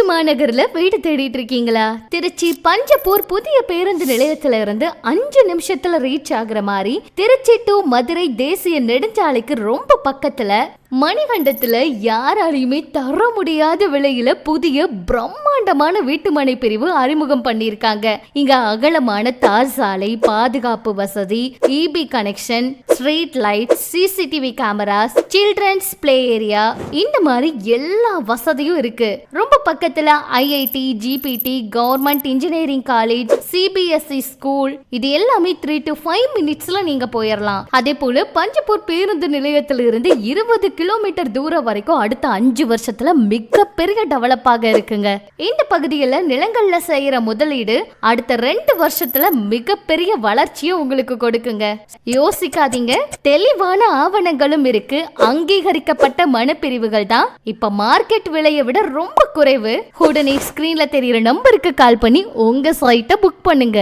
மாநகர்ல வீடு தேடிட்டு இருக்கீங்களா? திருச்சி பஞ்சப்பூர் புதிய பேருந்து நிலையத்துல இருந்து 5 நிமிஷத்துல ரீச் ஆகுற மாதிரி திருச்சி டு மதுரை தேசிய நெடுஞ்சாலைக்கு ரொம்ப பக்கத்துல மணிகண்டத்துல யாராலையுமே தர முடியாத விலையில புதிய பிரம்மாண்டமான வீட்டுமனை பிரிவு அறிமுகம் பண்ணிருக்காங்க. இங்க அகலமான தார் சாலை, பாதுகாப்பு வசதி, EB connection, street light, CCTV cameras, children's play area, இந்த மாதிரி எல்லா வசதியும் இருக்கு. ரொம்ப பக்கத்துல IIT, GPT, government engineering college, CBSE school, இது எல்லாமே 3 to 5 மினிட்ஸ்ல நீங்க போயிடலாம். அதே போல பஞ்சப்பூர் பேருந்து நிலையத்தில இருந்து 20 கிலோமீட்டர் தூரம் வரைக்கும் அடுத்த 5 வருஷத்துல மிகப்பெரிய டெவலப் ஆக இருக்குங்க. இந்த பகுதியில் நிலங்கள்ல செய்யற முதலீடு அடுத்த 2 வருஷத்துல மிகப்பெரிய வளர்ச்சியை உங்களுக்கு கொடுக்குங்க. யோசிக்காதீங்க, தெளிவான ஆவணங்களும் இருக்கு. அங்கீகரிக்கப்பட்ட மனப்பிரிவுகள் தான் இப்ப மார்க்கெட் விலையை விட ரொம்ப குறைவு. உடனே ஸ்கிரீன்ல தெரியுற நம்பருக்கு கால் பண்ணி உங்க சைட்டை புக் பண்ணுங்க.